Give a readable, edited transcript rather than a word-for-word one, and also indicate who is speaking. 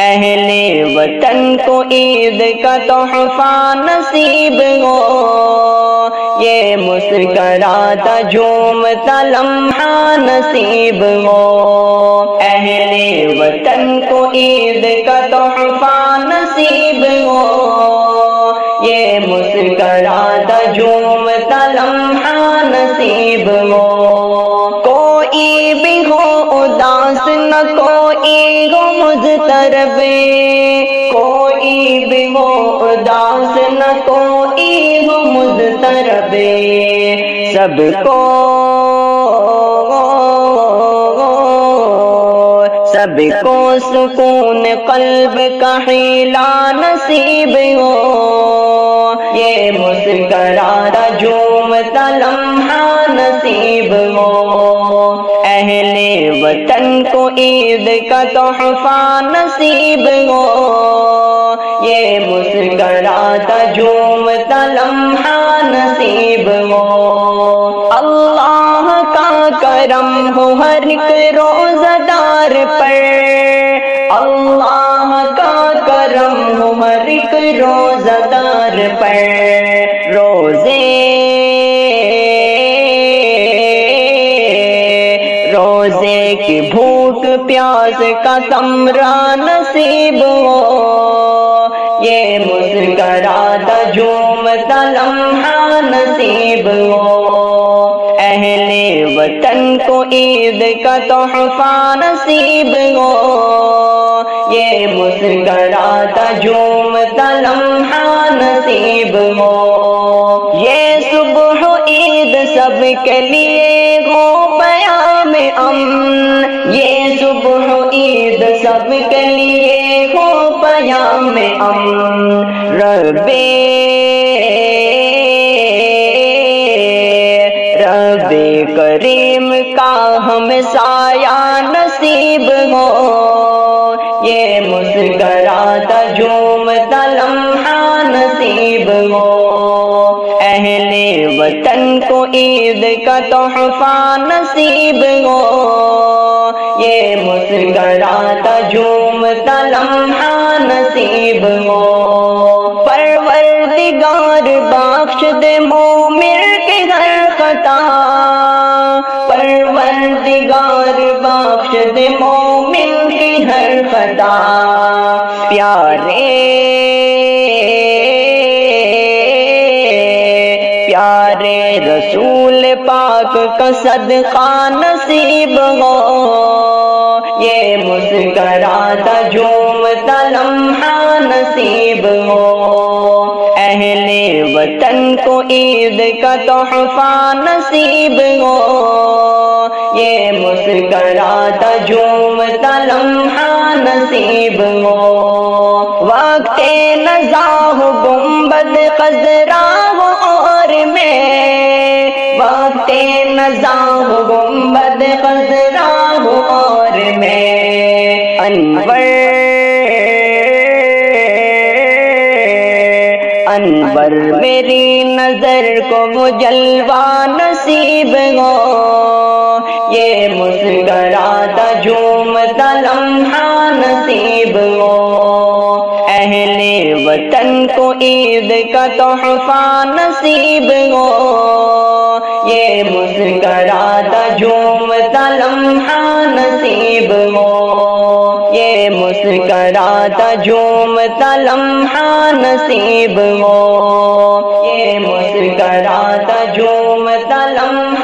Speaker 1: اہل وطن کو عید کا تحفہ نصیب ہو، یہ مسکراتا جھومتا لمحہ نصیب ہو۔ اہل وطن کو عید کا تحفہ نصیب ہو، یہ مسکراتا جھومتا لمحہ نصیب ہو۔ کوئی بھی ہو اداس نہ کوئی ہو مضطرب، کوئی بھی ہو اداس نہ کوئی ہو مضطرب، سب کو سکون قلب کا حیلہ نصیب ہو، یہ مسکراتا جھومتا لمحہ نصیب ہو۔ اہل وطن کو عید کا تحفہ نصیب ہو، یہ مسکراتا جھومتا لمحہ نصیب ہو۔ اللہ کا کرم ہو ہر ایک روزہ دار پر، اللہ کا کرم ہو ہر ایک روزہ دار پر، روزے کی بھوک پیاس کا ثمرہ نصیب ہو، یہ مسکراتا جھومتا لمحہ نصیب ہو۔ اہل وطن کو عید کا تحفہ نصیب ہو، یہ مسکراتا جھومتا لمحہ نصیب ہو۔ یہ صبح عید سب کے لیے ہو پیام امن، یہ صبح عید سب کے لیے ہو پیام امن، رب کریم کا ہم سایہ نصیب ہو، یہ مسکراتا جھومتا لمحہ نصیب ہو۔ اہل وطن کو عید کا تحفہ نصیب ہو، یہ مسکراتا جھومتا لمحہ نصیب ہو۔ پروردگار بخش دے مومن کی ہر خطا، پروردگار بخش دے مومن کی ہر خطا، پیارے رسول پاک کا صدقہ نصیب ہو، یہ مسکراتا جھومتا لمحہ نصیب ہو۔ اہل وطن کو عید کا تحفہ نصیب ہو، یہ مسکراتا جھومتا لمحہ نصیب ہو۔ وقت نزاع ہو گنبد خضرا ہو اور میں، وقت نزاع ہو گنبد خضرا ہو اور میں، انور میری نظر کو مجلوہ نصیب ہو، یہ مسکراتا جھومتا لمحہ نصیب ہو۔ اہل وطن کو عید کا تحفہ نصیب ہو، یہ مسکراتا جھومتا لمحہ نصیب ہو، یہ مسکراتا جھومتا لمحہ نصیب ہو، یہ مسکراتا جھومتا لمحہ